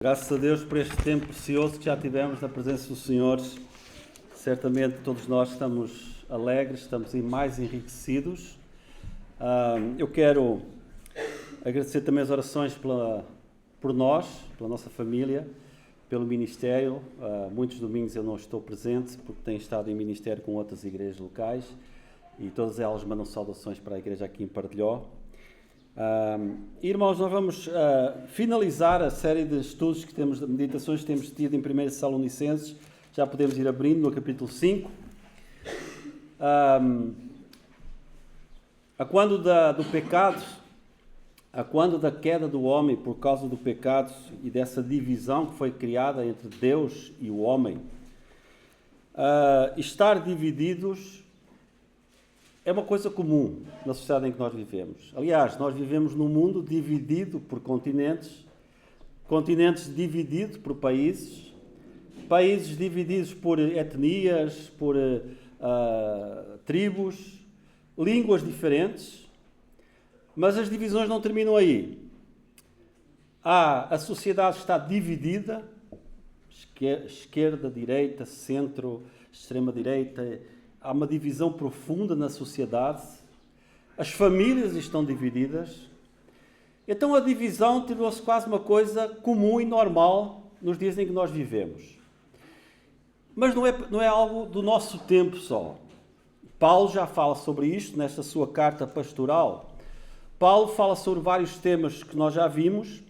Graças a Deus por este tempo precioso que já tivemos na presença do Senhor. Certamente todos nós estamos alegres, estamos mais enriquecidos. Eu quero agradecer também as orações por nós, pela nossa família, pelo ministério. Muitos domingos eu não estou presente porque tenho estado em ministério com outras igrejas locais e todas elas mandam saudações para a igreja aqui em Partilhó. Irmãos, nós vamos finalizar a série de estudos de meditações que temos tido em 1 Tessalonicenses. Já podemos ir abrindo no capítulo 5. A quando do pecado, a quando da queda do homem por causa do pecado e dessa divisão que foi criada entre Deus e o homem, estar divididos é uma coisa comum na sociedade em que nós vivemos. Aliás, nós vivemos num mundo dividido por continentes, continentes divididos por países, países divididos por etnias, por tribos, línguas diferentes, mas as divisões não terminam aí. A sociedade está dividida, esquerda, direita, centro, extrema-direita. Há uma divisão profunda na sociedade, as famílias estão divididas, então a divisão tornou-se quase uma coisa comum e normal nos dias em que nós vivemos. Mas não é algo do nosso tempo só. Paulo já fala sobre isto nesta sua carta pastoral. Paulo fala sobre vários temas que nós já vimos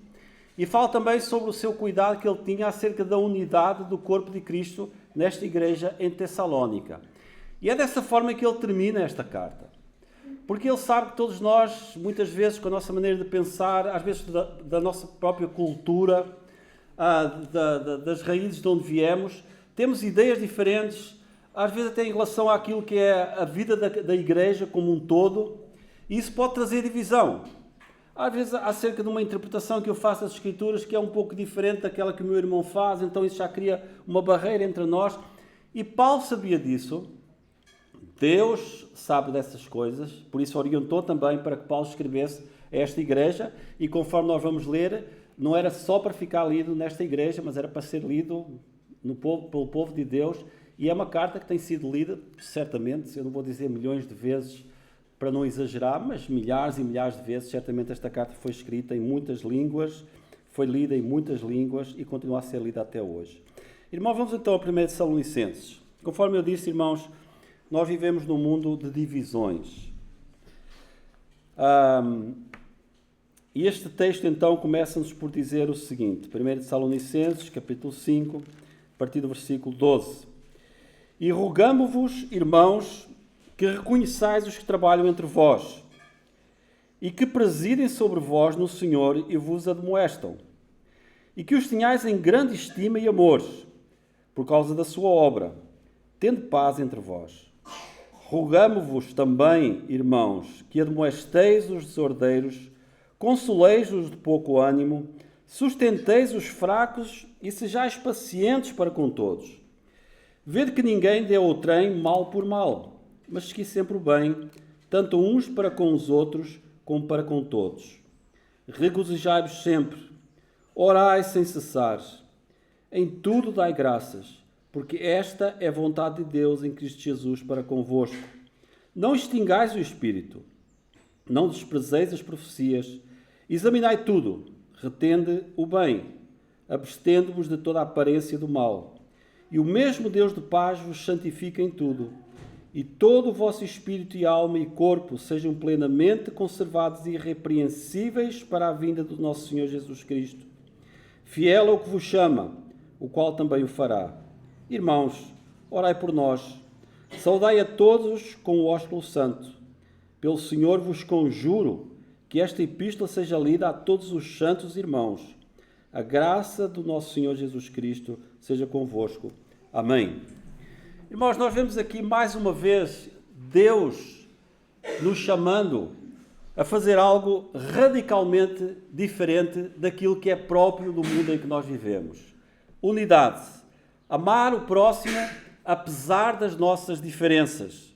e fala também sobre o seu cuidado que ele tinha acerca da unidade do corpo de Cristo nesta igreja em Tessalónica. E é dessa forma que ele termina esta carta. Porque ele sabe que todos nós, muitas vezes, com a nossa maneira de pensar, às vezes da nossa própria cultura, das raízes de onde viemos, temos ideias diferentes, às vezes até em relação àquilo que é a vida da igreja como um todo, e isso pode trazer divisão. Às vezes acerca de uma interpretação que eu faço das Escrituras que é um pouco diferente daquela que o meu irmão faz, então isso já cria uma barreira entre nós. E Paulo sabia disso. Deus sabe dessas coisas, por isso orientou também para que Paulo escrevesse a esta igreja, e conforme nós vamos ler, não era só para ficar lido nesta igreja, mas era para ser lido pelo povo de Deus, e é uma carta que tem sido lida, certamente, eu não vou dizer milhões de vezes para não exagerar, mas milhares e milhares de vezes. Certamente esta carta foi escrita em muitas línguas, foi lida em muitas línguas e continua a ser lida até hoje. Irmãos, vamos então a 1 Tessalonicenses. Conforme eu disse, irmãos, nós vivemos num mundo de divisões. E este texto, então, começa-nos por dizer o seguinte, 1 Tessalonicenses, capítulo 5, a partir do versículo 12. E rogamo-vos, irmãos, que reconheçais os que trabalham entre vós, e que presidem sobre vós no Senhor e vos admoestam, e que os tenhais em grande estima e amor, por causa da sua obra, tendo paz entre vós. Rogamo-vos também, irmãos, que admoesteis os desordeiros, consoleis-os de pouco ânimo, sustenteis os fracos e sejais pacientes para com todos. Vede que ninguém dê ao trem mal por mal, mas segui sempre o bem, tanto uns para com os outros, como para com todos. Regozijai-vos sempre, orai sem cessar, em tudo dai graças, porque esta é a vontade de Deus em Cristo Jesus para convosco. Não extingais o Espírito, não desprezeis as profecias, examinai tudo, retende o bem, abstendo-vos de toda a aparência do mal. E o mesmo Deus de paz vos santifica em tudo, e todo o vosso espírito e alma e corpo sejam plenamente conservados e irrepreensíveis para a vinda do nosso Senhor Jesus Cristo. Fiel ao que vos chama, o qual também o fará. Irmãos, orai por nós. Saudai a todos com o ósculo santo. Pelo Senhor vos conjuro que esta epístola seja lida a todos os santos irmãos. A graça do nosso Senhor Jesus Cristo seja convosco. Amém. Irmãos, nós vemos aqui mais uma vez Deus nos chamando a fazer algo radicalmente diferente daquilo que é próprio do mundo em que nós vivemos. Unidade. Amar o próximo, apesar das nossas diferenças.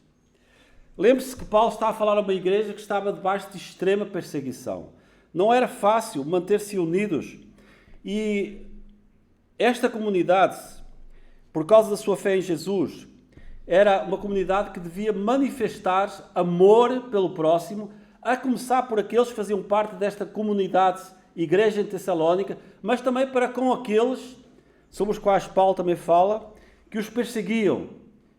Lembre-se que Paulo está a falar a uma igreja que estava debaixo de extrema perseguição. Não era fácil manter-se unidos. E Esta comunidade, por causa da sua fé em Jesus, era uma comunidade que devia manifestar amor pelo próximo, a começar por aqueles que faziam parte desta comunidade, igreja em Tessalónica, mas também para com aqueles sobre os quais Paulo também fala, que os perseguiam,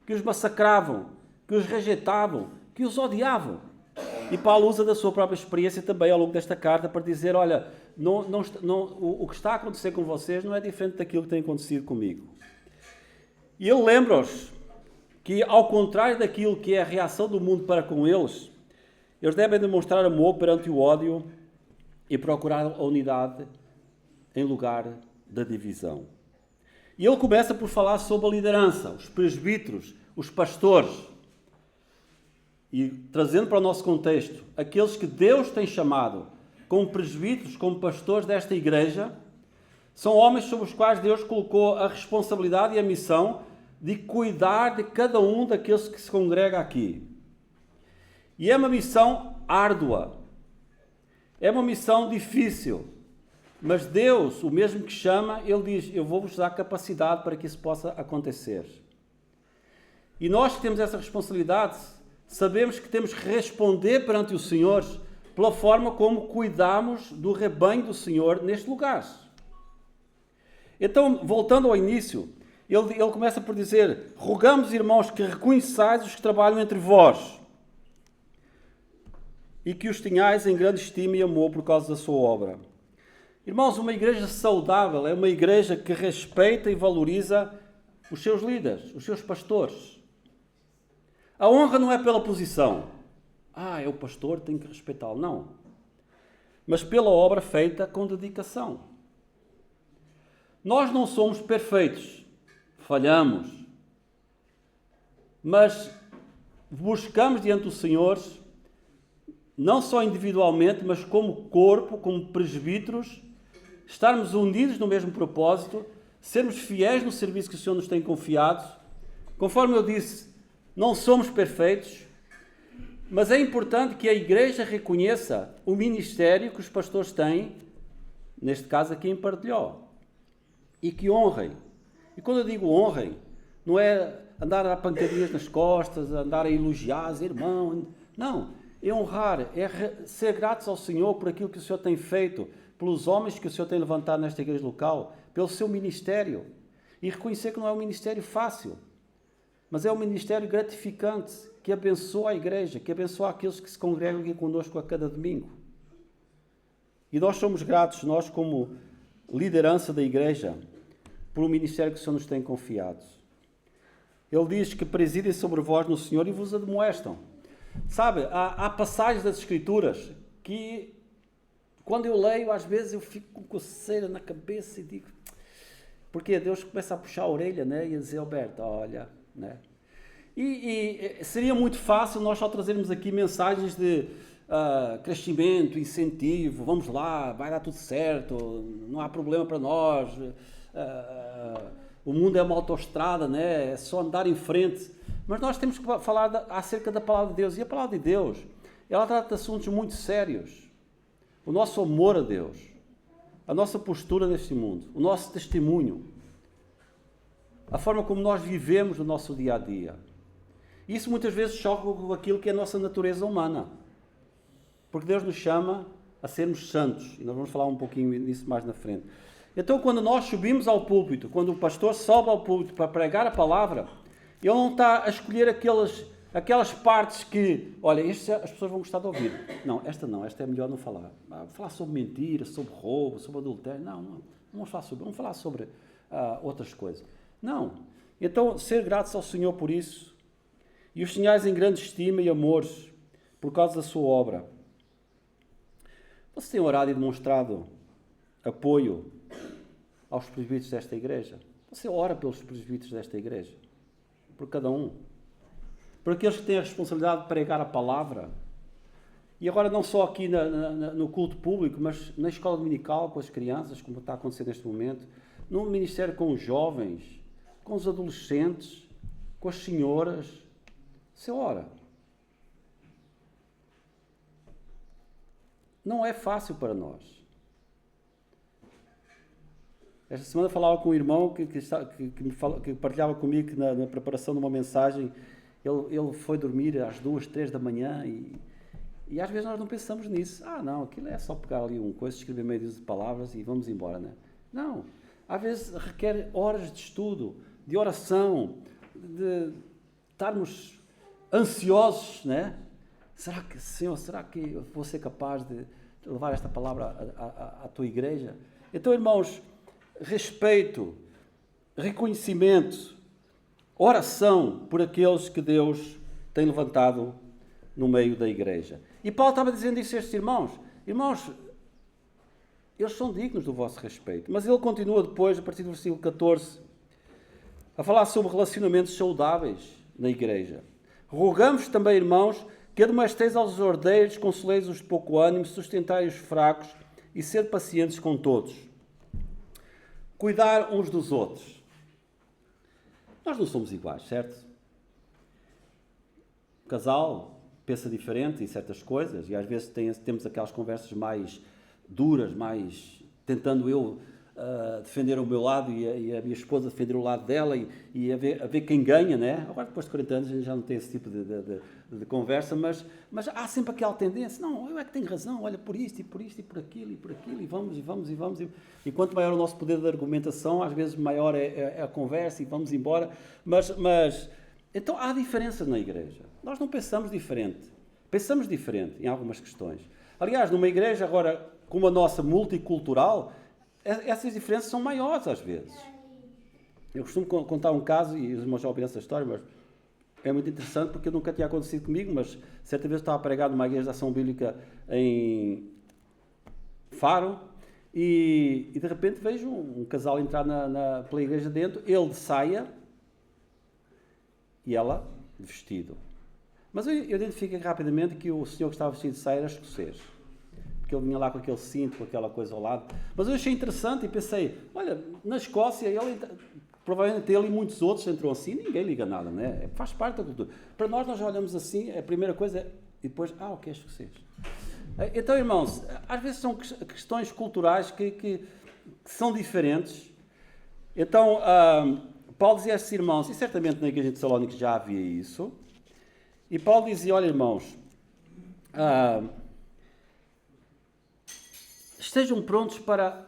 que os massacravam, que os rejeitavam, que os odiavam. E Paulo usa da sua própria experiência também ao longo desta carta para dizer, olha, o que está a acontecer com vocês não é diferente daquilo que tem acontecido comigo. E ele lembra-os que, ao contrário daquilo que é a reação do mundo para com eles devem demonstrar amor perante o ódio e procurar a unidade em lugar da divisão. E ele começa por falar sobre a liderança, os presbíteros, os pastores. E trazendo para o nosso contexto, aqueles que Deus tem chamado como presbíteros, como pastores desta igreja, são homens sobre os quais Deus colocou a responsabilidade e a missão de cuidar de cada um daqueles que se congrega aqui. E é uma missão árdua, é uma missão difícil, mas Deus, o mesmo que chama, Ele diz, eu vou-vos dar capacidade para que isso possa acontecer. E nós que temos essa responsabilidade, sabemos que temos que responder perante o Senhor pela forma como cuidamos do rebanho do Senhor neste lugar. Então, voltando ao início, ele começa por dizer, rogamos, irmãos, que reconheçais os que trabalham entre vós e que os tenhais em grande estima e amor por causa da sua obra. Irmãos, uma igreja saudável é uma igreja que respeita e valoriza os seus líderes, os seus pastores. A honra não é pela posição. É o pastor, tenho que respeitá-lo. Não. Mas pela obra feita com dedicação. Nós não somos perfeitos. Falhamos. Mas buscamos diante do Senhor, não só individualmente, mas como corpo, como presbíteros, estarmos unidos no mesmo propósito, sermos fiéis no serviço que o Senhor nos tem confiado. Conforme eu disse, não somos perfeitos, mas é importante que a igreja reconheça o ministério que os pastores têm, neste caso aqui em Partilhó, e que honrem. E quando eu digo honrem, não é andar a dar pancadinhas nas costas, andar a elogiar, dizer, irmão, não, é honrar, é ser gratos ao Senhor por aquilo que o Senhor tem feito, pelos homens que o Senhor tem levantado nesta igreja local, pelo seu ministério, e reconhecer que não é um ministério fácil, mas é um ministério gratificante, que abençoa a igreja, que abençoa aqueles que se congregam aqui conosco a cada domingo. E nós somos gratos, nós como liderança da igreja, por o ministério que o Senhor nos tem confiado. Ele diz que presidem sobre vós no Senhor e vos admoestam. Sabe, há passagens das Escrituras que, quando eu leio, às vezes eu fico com coceira na cabeça e digo... Porque Deus começa a puxar a orelha, né? E a dizer, Alberto, olha... Né? E seria muito fácil nós só trazermos aqui mensagens de crescimento, incentivo, vamos lá, vai dar tudo certo, não há problema para nós, o mundo é uma autoestrada, né? É só andar em frente. Mas nós temos que falar acerca da palavra de Deus. E a palavra de Deus, ela trata de assuntos muito sérios. O nosso amor a Deus, a nossa postura neste mundo, o nosso testemunho, a forma como nós vivemos no nosso dia a dia. Isso muitas vezes choca com aquilo que é a nossa natureza humana. Porque Deus nos chama a sermos santos. E nós vamos falar um pouquinho disso mais na frente. Então, quando nós subimos ao púlpito, quando o pastor sobe ao púlpito para pregar a palavra, ele não está a escolher aquelas partes que, olha, as pessoas vão gostar de ouvir. Não, esta é melhor não falar. Vamos falar sobre mentira, sobre roubo, sobre adultério. Não vamos falar sobre outras coisas. Não. Então, ser gratos ao Senhor por isso, e os tenhais em grande estima e amor por causa da sua obra. Você tem orado e demonstrado apoio aos presbíteros desta igreja? Você ora pelos presbíteros desta igreja? Por cada um? Por aqueles que têm a responsabilidade de pregar a palavra? E agora não só aqui no culto público, mas na escola dominical com as crianças, como está acontecendo neste momento, no ministério com os jovens, com os adolescentes, com as senhoras. Você ora. Não é fácil para nós. Esta semana falava com um irmão que partilhava comigo que na preparação de uma mensagem, ele foi dormir às 2, 3 da manhã e às vezes nós não pensamos nisso. Não, aquilo é só pegar ali coisa, escrever meio dúzia de palavras e vamos embora, né? Não, às vezes requer horas de estudo, de oração, de estarmos ansiosos, né? Senhor, será que eu vou ser capaz de levar esta palavra à tua igreja? Então, irmãos, respeito, reconhecimento, oração por aqueles que Deus tem levantado no meio da igreja. E Paulo estava dizendo isso a estes irmãos. Irmãos, eles são dignos do vosso respeito. Mas ele continua depois, a partir do versículo 14, a falar sobre relacionamentos saudáveis na igreja. Rogamos também, irmãos, que admoesteis aos ordeiros, consoleis os de pouco ânimo, sustentai os fracos e ser pacientes com todos. Cuidar uns dos outros. Nós não somos iguais, certo? O casal pensa diferente em certas coisas e às vezes temos aquelas conversas mais duras, mais tentando eu defender o meu lado e a minha esposa defender o lado dela e a ver quem ganha, né? Agora, depois de 40 anos, a gente já não tem esse tipo de conversa, mas há sempre aquela tendência, não, eu é que tenho razão, olha, por isto, e por aquilo, e vamos. E quanto maior o nosso poder de argumentação, às vezes maior é a conversa e vamos embora. Mas então há diferenças na igreja. Nós não pensamos diferente. Pensamos diferente em algumas questões. Aliás, numa igreja agora, como a nossa multicultural, essas diferenças são maiores às vezes. Eu costumo contar um caso, e os irmãos já ouviram essa história, mas é muito interessante porque nunca tinha acontecido comigo, mas certa vez estava pregado numa igreja de ação bíblica em Faro e de repente vejo um casal entrar pela igreja dentro, ele de saia e ela de vestido. Mas eu identifiquei rapidamente que o senhor que estava vestido de saia era escocês. Porque ele vinha lá com aquele cinto, com aquela coisa ao lado. Mas eu achei interessante e pensei, olha, na Escócia, provavelmente ele e muitos outros entram assim, ninguém liga nada, né? Faz parte da cultura. Para nós já olhamos assim, a primeira coisa é, e depois, ok, é escocês. Então, irmãos, às vezes são questões culturais que são diferentes. Então, Paulo dizia a estes irmãos, e certamente na igreja de Salónica já havia isso, e Paulo dizia, olha, irmãos, estejam prontos para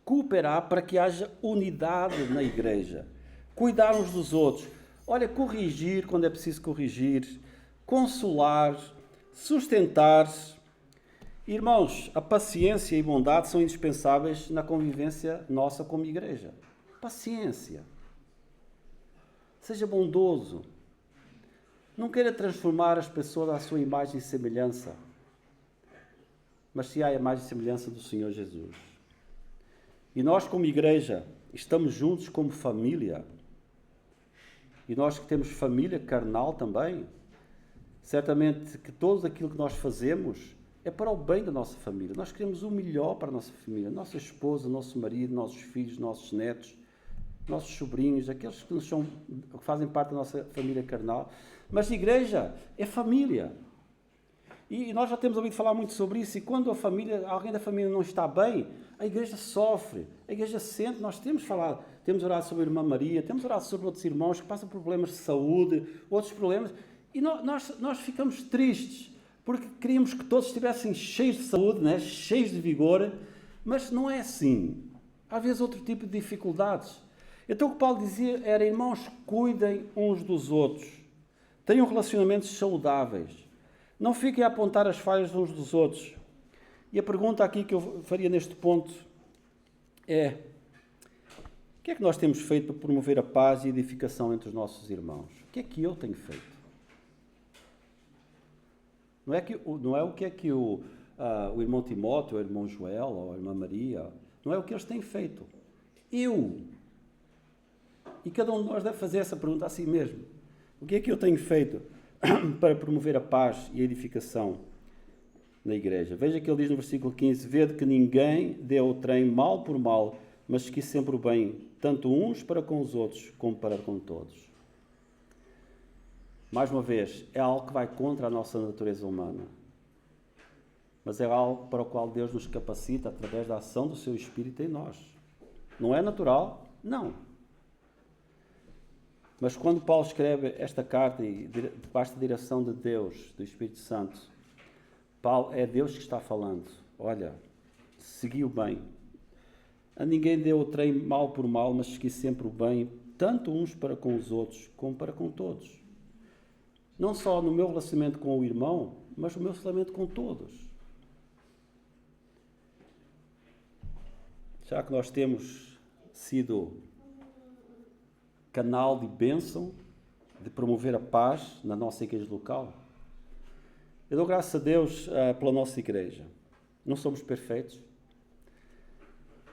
cooperar para que haja unidade na igreja. Cuidar uns dos outros. Olha, corrigir quando é preciso corrigir. Consolar. Sustentar. Irmãos, a paciência e bondade são indispensáveis na convivência nossa como igreja. Paciência. Seja bondoso. Não queira transformar as pessoas à sua imagem e semelhança, mas se há a imagem e semelhança do Senhor Jesus. E nós, como igreja, estamos juntos como família. E nós que temos família carnal também, certamente que tudo aquilo que nós fazemos é para o bem da nossa família. Nós queremos o melhor para a nossa família. Nossa esposa, nosso marido, nossos filhos, nossos netos, nossos sobrinhos, aqueles que fazem parte da nossa família carnal. Mas a igreja é família. E nós já temos ouvido falar muito sobre isso, e quando alguém da família não está bem, a igreja sofre, a igreja sente. Nós temos falado, temos orado sobre a irmã Maria, temos orado sobre outros irmãos que passam por problemas de saúde, outros problemas, e nós ficamos tristes, porque queríamos que todos estivessem cheios de saúde, né? Cheios de vigor, mas não é assim. Há às vezes outro tipo de dificuldades. Então o que Paulo dizia era, irmãos, cuidem uns dos outros, tenham relacionamentos saudáveis, não fiquem a apontar as falhas uns dos outros. E a pergunta aqui que eu faria neste ponto é: o que é que nós temos feito para promover a paz e a edificação entre os nossos irmãos? O que é que eu tenho feito? Não é o que é que o irmão Timóteo, o irmão Joel, ou a irmã Maria, não é o que eles têm feito. Eu. E cada um de nós deve fazer essa pergunta a si mesmo. O que é que eu tenho feito para promover a paz e a edificação na igreja? Veja que ele diz no versículo 15: vede que ninguém dê ao trem mal por mal, mas que sempre o bem, tanto uns para com os outros, como para com todos. Mais uma vez, é algo que vai contra a nossa natureza humana, mas é algo para o qual Deus nos capacita através da ação do seu Espírito em nós. Não é natural? Não. Mas quando Paulo escreve esta carta e debaixo da direção de Deus, do Espírito Santo, Paulo, é Deus que está falando. Olha, seguiu bem. A ninguém deu o trem mal por mal, mas segui sempre o bem, tanto uns para com os outros, como para com todos. Não só no meu relacionamento com o irmão, mas no meu relacionamento com todos. Já que nós temos sido canal de bênção, de promover a paz na nossa igreja local, eu dou graças a Deus pela nossa igreja. Não somos perfeitos,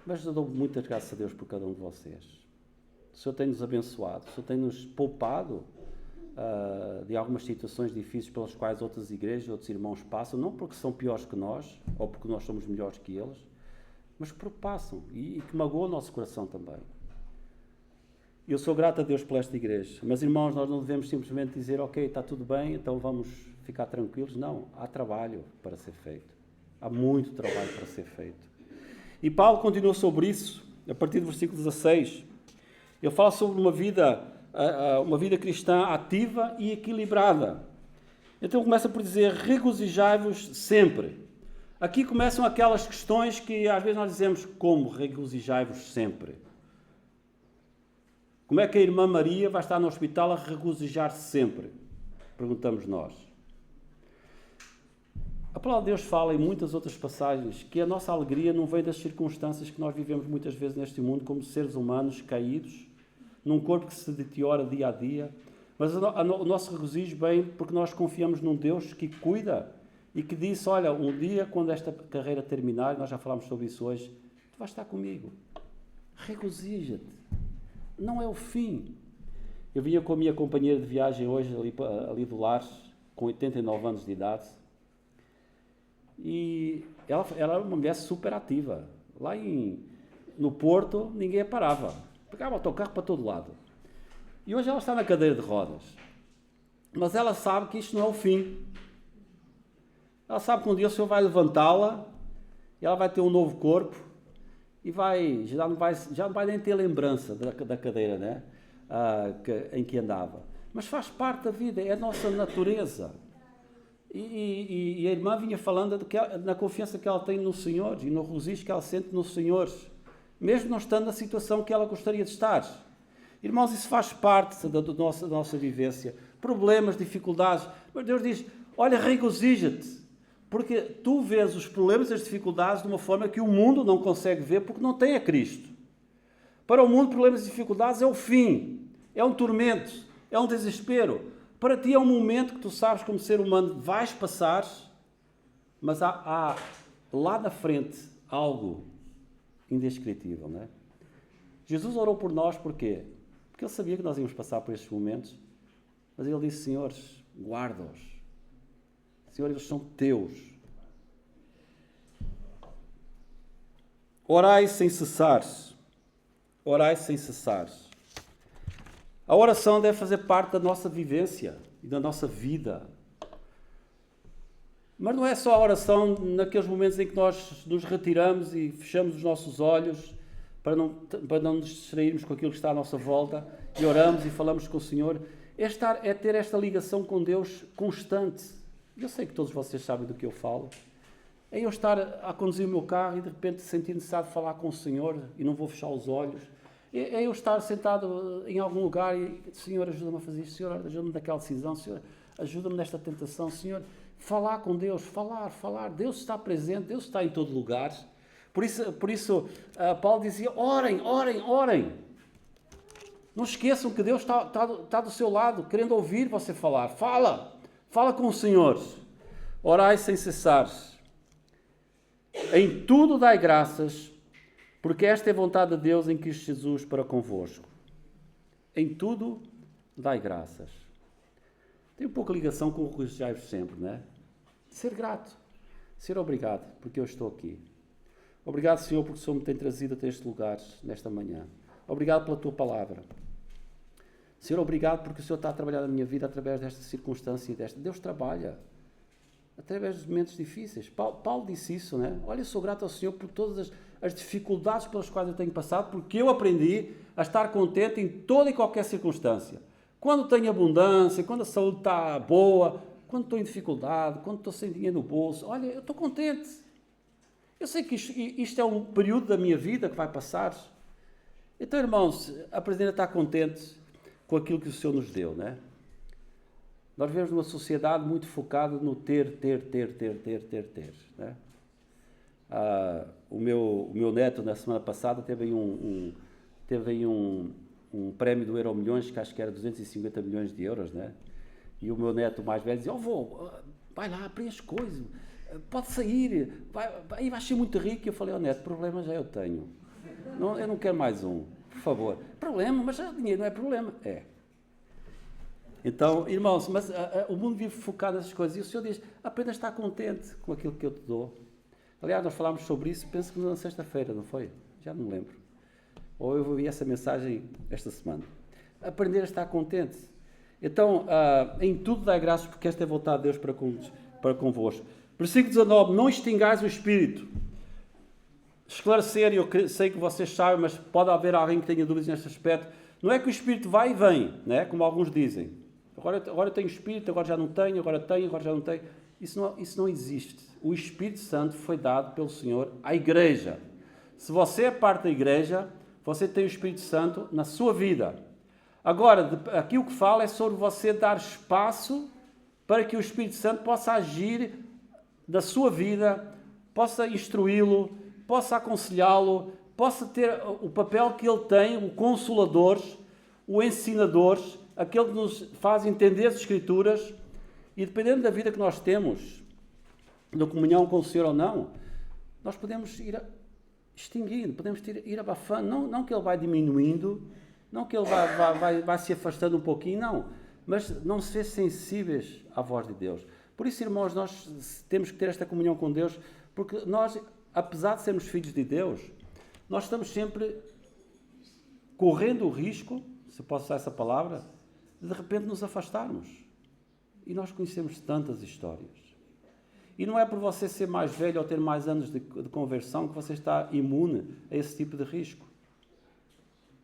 mas eu dou muitas graças a Deus por cada um de vocês. O Senhor tem-nos abençoado, o Senhor tem-nos poupado de algumas situações difíceis pelas quais outras igrejas, outros irmãos passam, não porque são piores que nós, ou porque nós somos melhores que eles, mas porque passam e que magoam o nosso coração também. Eu sou grato a Deus por esta igreja, mas irmãos, nós não devemos simplesmente dizer, ok, está tudo bem, então vamos ficar tranquilos. Não, há trabalho para ser feito. Há muito trabalho para ser feito. E Paulo continua sobre isso, a partir do versículo 16. Ele fala sobre uma vida cristã ativa e equilibrada. Então começa por dizer, regozijai-vos sempre. Aqui começam aquelas questões que às vezes nós dizemos, como regozijai-vos sempre? Como é que a irmã Maria vai estar no hospital a regozijar-se sempre? Perguntamos nós. A palavra de Deus fala em muitas outras passagens que a nossa alegria não vem das circunstâncias que nós vivemos muitas vezes neste mundo como seres humanos caídos, num corpo que se deteriora dia a dia, mas o nosso regozijo vem porque nós confiamos num Deus que cuida e que disse, olha, um dia quando esta carreira terminar, nós já falámos sobre isso hoje, tu vais estar comigo. Regozija-te. Não é o fim. Eu vinha com a minha companheira de viagem hoje, ali do lar, com 89 anos de idade, e ela era uma mulher super ativa. Lá no Porto, ninguém a parava. Pegava o autocarro para todo lado. E hoje ela está na cadeira de rodas. Mas ela sabe que isto não é o fim. Ela sabe que um dia o Senhor vai levantá-la, e ela vai ter um novo corpo, e já não vai nem ter lembrança da cadeira, né? Em que andava. Mas faz parte da vida, é a nossa natureza. E a irmã vinha falando na confiança que ela tem no Senhor e no regozijo que ela sente no Senhor, mesmo não estando na situação que ela gostaria de estar. Irmãos, isso faz parte da nossa vivência. Problemas, dificuldades. Mas Deus diz, olha, regozija-te. Porque tu vês os problemas e as dificuldades de uma forma que o mundo não consegue ver porque não tem a Cristo. Para o mundo, problemas e dificuldades é o fim, é um tormento, é um desespero. Para ti é um momento que tu sabes como ser humano vais passar, mas há lá na frente algo indescritível, não é? Jesus orou por nós porquê? Porque Ele sabia que nós íamos passar por estes momentos, mas Ele disse, Senhores, guarda-os. Senhor, eles são teus. Orai sem cessar. Orai sem cessar. A oração deve fazer parte da nossa vivência e da nossa vida. Mas não é só a oração naqueles momentos em que nós nos retiramos e fechamos os nossos olhos para não nos distrairmos com aquilo que está à nossa volta e oramos e falamos com o Senhor. É ter esta ligação com Deus constante. Eu sei que todos vocês sabem do que eu falo. É eu estar a conduzir o meu carro e de repente sentir necessidade de falar com o Senhor e não vou fechar os olhos. É eu estar sentado em algum lugar e Senhor, ajuda-me a fazer isto. Senhor, ajuda-me naquela decisão. Senhor, ajuda-me nesta tentação. Senhor, falar com Deus, falar. Deus está presente, Deus está em todo lugar. Por isso Paulo dizia, orem. Não esqueçam que Deus está do seu lado, querendo ouvir você falar. Fala com o Senhor. Orai sem cessar. Em tudo dai graças, porque esta é a vontade de Deus em Cristo Jesus para convosco. Em tudo dai graças. Tem um pouco de ligação com o regozijai-vos sempre, não é? Ser grato. Ser obrigado, porque eu estou aqui. Obrigado, Senhor, porque o Senhor me tem trazido até este lugar, nesta manhã. Obrigado pela Tua palavra. Senhor, obrigado porque o Senhor está a trabalhar na minha vida através desta circunstância e desta. Deus trabalha através dos momentos difíceis. Paulo disse isso, né? Olha, eu sou grato ao Senhor por todas as dificuldades pelas quais eu tenho passado, porque eu aprendi a estar contente em toda e qualquer circunstância. Quando tenho abundância, quando a saúde está boa, quando estou em dificuldade, quando estou sem dinheiro no bolso, olha, eu estou contente. Eu sei que isto é um período da minha vida que vai passar. Então, irmãos, aprender a estar contentes com aquilo que o Senhor nos deu, né? Nós vivemos numa sociedade muito focada no ter, né? O meu neto, na semana passada, teve aí um prémio do Euromilhões, que acho que era 250 milhões de euros, né? E o meu neto mais velho dizia, vô, vai lá, preenche coisas, pode sair, aí vais ser muito rico. E eu falei, neto, problema já eu tenho. Não, eu não quero mais um, por favor. Problema, mas já dinheiro não é problema. É. Então, irmãos, mas o mundo vive focado nessas coisas. E o Senhor diz, apenas está contente com aquilo que eu te dou. Aliás, nós falámos sobre isso, penso que na sexta-feira, não foi? Já não me lembro. Ou eu ouvi essa mensagem esta semana. Aprender a estar contente. Então, em tudo dai graças, porque esta é a vontade de Deus para convosco. Versículo 19, não extingais o Espírito. Esclarecer, eu sei que vocês sabem, mas pode haver alguém que tenha dúvidas neste aspecto. Não é que o Espírito vai e vem, né? Como alguns dizem. Agora eu tenho Espírito, agora já não tenho, agora já não tenho. Isso não existe. O Espírito Santo foi dado pelo Senhor à Igreja. Se você é parte da Igreja, você tem o Espírito Santo na sua vida. Agora, aqui o que fala é sobre você dar espaço para que o Espírito Santo possa agir da sua vida, possa instruí-lo, possa aconselhá-lo, possa ter o papel que ele tem, o consolador, o ensinador, aquele que nos faz entender as Escrituras. E dependendo da vida que nós temos, da comunhão com o Senhor ou não, nós podemos ir extinguindo, podemos ir abafando, não que ele vai diminuindo, não que ele vai se afastando um pouquinho, não, mas não ser sensíveis à voz de Deus. Por isso, irmãos, nós temos que ter esta comunhão com Deus, porque nós, apesar de sermos filhos de Deus, nós estamos sempre correndo o risco, se posso usar essa palavra, de repente nos afastarmos. E nós conhecemos tantas histórias. E não é por você ser mais velho ou ter mais anos de conversão que você está imune a esse tipo de risco.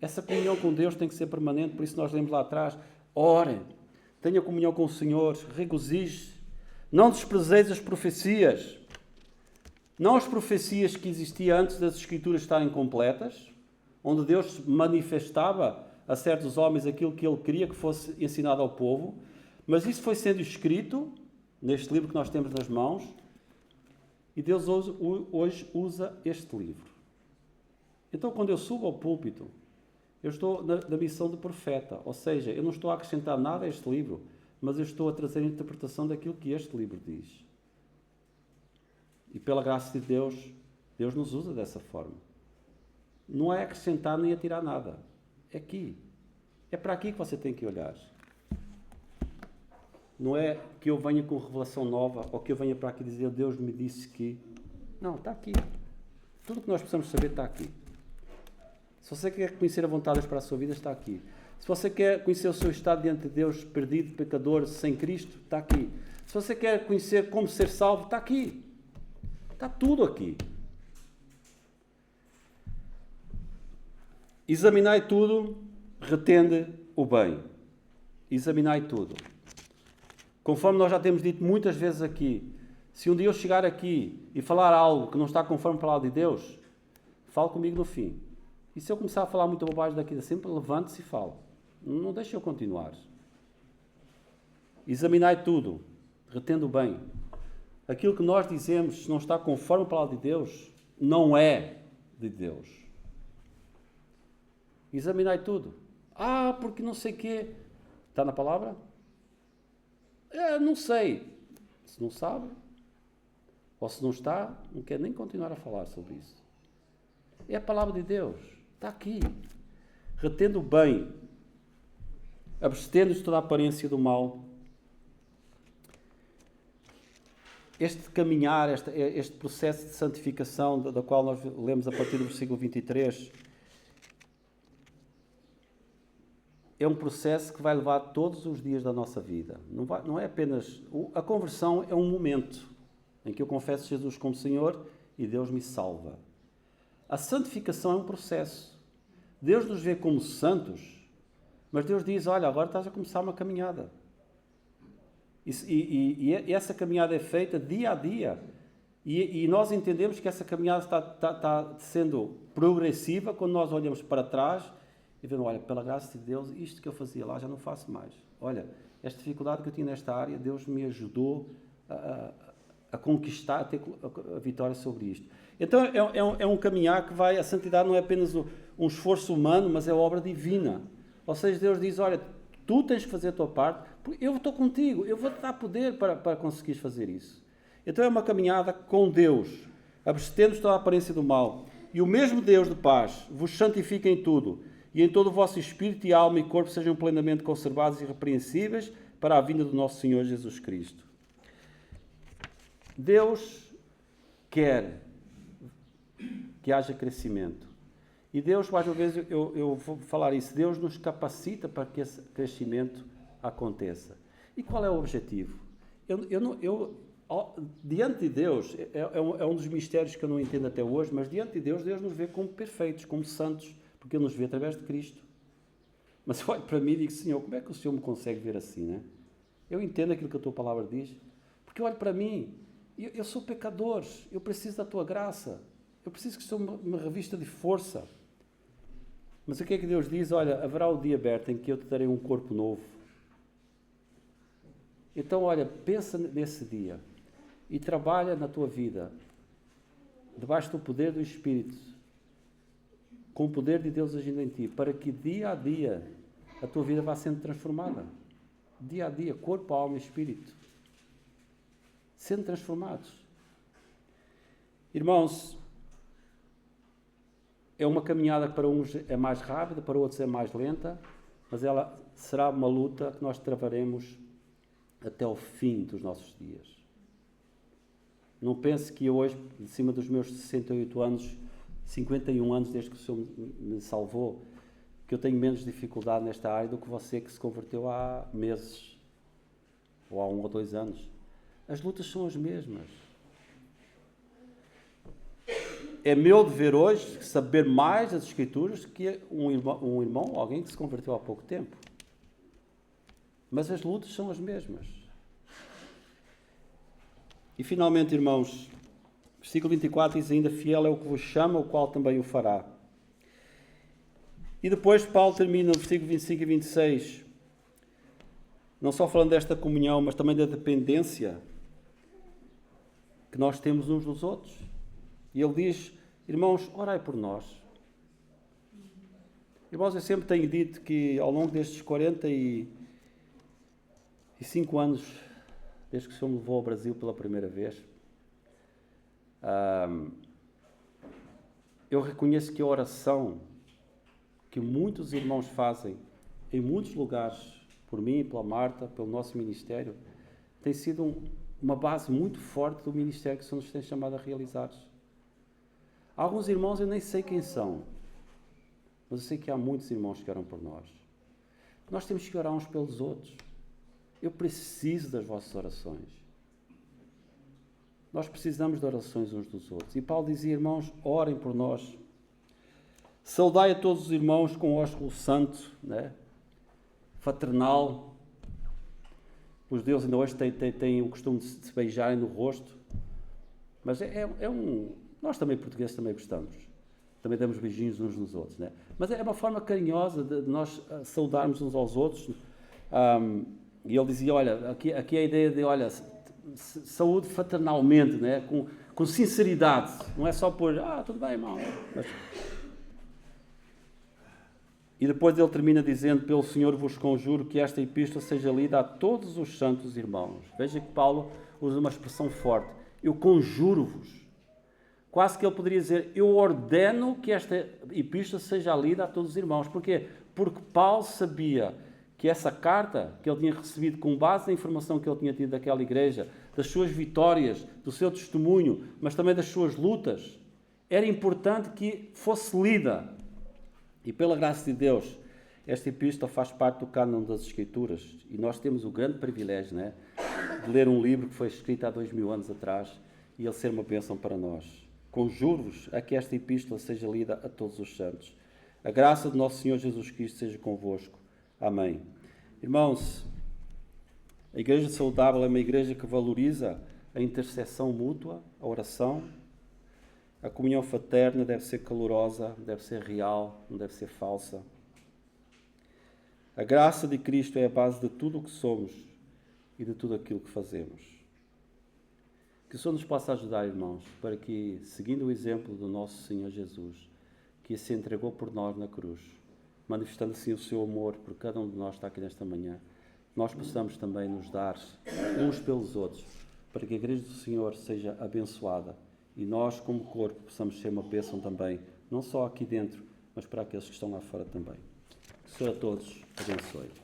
Essa comunhão com Deus tem que ser permanente, por isso nós lemos lá atrás, orem, tenha comunhão com o Senhor, regozije, não desprezeis as profecias. Não as profecias que existiam antes das Escrituras estarem completas, onde Deus manifestava a certos homens aquilo que Ele queria que fosse ensinado ao povo, mas isso foi sendo escrito neste livro que nós temos nas mãos, e Deus hoje usa este livro. Então, quando eu subo ao púlpito, eu estou na missão de profeta, ou seja, eu não estou a acrescentar nada a este livro, mas eu estou a trazer a interpretação daquilo que este livro diz. E pela graça de Deus, Deus nos usa dessa forma. Não é acrescentar nem a tirar nada. É aqui. É para aqui que você tem que olhar. Não é que eu venha com revelação nova, ou que eu venha para aqui dizer, Deus me disse que... Não, está aqui. Tudo o que nós precisamos saber está aqui. Se você quer conhecer a vontade de Deus para a sua vida, está aqui. Se você quer conhecer o seu estado diante de Deus, perdido, pecador, sem Cristo, está aqui. Se você quer conhecer como ser salvo, está aqui. Está tudo aqui. Examinai tudo, retende o bem. Examinai tudo. Conforme nós já temos dito muitas vezes aqui, se um dia eu chegar aqui e falar algo que não está conforme a palavra de Deus, fale comigo no fim. E se eu começar a falar muita bobagem daqui, sempre levante-se e fale. Não deixe eu continuar. Examinai tudo, retendo o bem. Aquilo que nós dizemos, se não está conforme a palavra de Deus, não é de Deus. Examinai tudo. Porque não sei o quê. Está na palavra? Não sei. Se não sabe, ou se não está, não quer nem continuar a falar sobre isso. É a palavra de Deus. Está aqui. Retendo o bem. Abstendo-se de toda a aparência do mal. Este caminhar, este processo de santificação, da qual nós lemos a partir do versículo 23, é um processo que vai levar todos os dias da nossa vida. Não é apenas... A conversão é um momento em que eu confesso Jesus como Senhor e Deus me salva. A santificação é um processo. Deus nos vê como santos, mas Deus diz, olha, agora estás a começar uma caminhada. E essa caminhada é feita dia a dia. E nós entendemos que essa caminhada está sendo progressiva quando nós olhamos para trás e vemos, olha, pela graça de Deus, isto que eu fazia lá já não faço mais. Olha, esta dificuldade que eu tinha nesta área, Deus me ajudou a conquistar, a ter a vitória sobre isto. Então é um caminhar que vai, a santidade não é apenas um esforço humano, mas é obra divina. Ou seja, Deus diz, olha, tu tens que fazer a tua parte, porque eu estou contigo, eu vou-te dar poder para conseguires fazer isso. Então é uma caminhada com Deus, abstendo-nos toda a aparência do mal. E o mesmo Deus de paz vos santifica em tudo, e em todo o vosso espírito e alma e corpo sejam plenamente conservados e irrepreensíveis para a vinda do nosso Senhor Jesus Cristo. Deus quer que haja crescimento. E Deus, mais uma vez, eu vou falar isso, Deus nos capacita para que esse crescimento aconteça. E qual é o objetivo? Diante de Deus, é um dos mistérios que eu não entendo até hoje, mas diante de Deus, Deus nos vê como perfeitos, como santos, porque Ele nos vê através de Cristo. Mas eu olho para mim e digo, Senhor, como é que o Senhor me consegue ver assim, né? Eu entendo aquilo que a Tua Palavra diz, porque eu olho para mim, eu sou pecador, eu preciso da Tua graça, eu preciso que o Senhor me revista de força. Mas o que é que Deus diz? Olha, haverá o dia aberto em que eu te darei um corpo novo. Então, olha, pensa nesse dia e trabalha na tua vida, debaixo do poder do Espírito, com o poder de Deus agindo em ti, para que dia a dia a tua vida vá sendo transformada. Dia a dia, corpo, alma e espírito. Sendo transformados. Irmãos, é uma caminhada que para uns é mais rápida, para outros é mais lenta, mas ela será uma luta que nós travaremos até o fim dos nossos dias. Não pense que hoje, de cima dos meus 68 anos, 51 anos desde que o Senhor me salvou, que eu tenho menos dificuldade nesta área do que você que se converteu há meses, ou há 1 ou 2 anos. As lutas são as mesmas. É meu dever hoje saber mais das Escrituras que um irmão, alguém que se converteu há pouco tempo. Mas as lutas são as mesmas. E finalmente, irmãos, versículo 24 diz ainda, fiel é o que vos chama, o qual também o fará. E depois Paulo termina no versículo 25 e 26, não só falando desta comunhão, mas também da dependência que nós temos uns dos outros. E ele diz, irmãos, orai por nós. Irmãos, eu sempre tenho dito que ao longo destes 45 anos, desde que o Senhor me levou ao Brasil pela primeira vez, eu reconheço que a oração que muitos irmãos fazem em muitos lugares, por mim, pela Marta, pelo nosso ministério, tem sido uma base muito forte do ministério que o Senhor nos tem chamado a realizar. Alguns irmãos eu nem sei quem são, mas eu sei que há muitos irmãos que oram por nós. Nós temos que orar uns pelos outros. Eu preciso das vossas orações. Nós precisamos de orações uns dos outros. E Paulo dizia, irmãos, orem por nós. Saudai a todos os irmãos com ósculo santo, né? Fraternal. Os deuses ainda hoje têm o costume de se beijarem no rosto. Mas nós também, portugueses, também gostamos. Também damos beijinhos uns nos outros, né? Mas é uma forma carinhosa de nós saudarmos uns aos outros. E ele dizia, olha, aqui é a ideia de, olha, saúde fraternalmente, né? Com sinceridade. Não é só por, tudo bem, irmão. Mas... E depois ele termina dizendo, pelo Senhor vos conjuro que esta epístola seja lida a todos os santos irmãos. Veja que Paulo usa uma expressão forte. Eu conjuro-vos. Quase que ele poderia dizer, eu ordeno que esta epístola seja lida a todos os irmãos. Porquê? Porque Paulo sabia que essa carta que ele tinha recebido com base na informação que ele tinha tido daquela igreja, das suas vitórias, do seu testemunho, mas também das suas lutas, era importante que fosse lida. E pela graça de Deus, esta epístola faz parte do cânon das Escrituras e nós temos o grande privilégio, de ler um livro que foi escrito há 2000 anos atrás e ele ser uma bênção para nós. Conjuro-vos a que esta epístola seja lida a todos os santos. A graça de nosso Senhor Jesus Cristo seja convosco. Amém. Irmãos, a Igreja Saudável é uma igreja que valoriza a intercessão mútua, a oração. A comunhão fraterna deve ser calorosa, deve ser real, não deve ser falsa. A graça de Cristo é a base de tudo o que somos e de tudo aquilo que fazemos. Que o Senhor nos possa ajudar, irmãos, para que, seguindo o exemplo do nosso Senhor Jesus, que se entregou por nós na cruz, manifestando assim o seu amor por cada um de nós que está aqui nesta manhã, nós possamos também nos dar uns pelos outros, para que a Igreja do Senhor seja abençoada e nós, como corpo, possamos ser uma bênção também, não só aqui dentro, mas para aqueles que estão lá fora também. Que o Senhor a todos abençoe.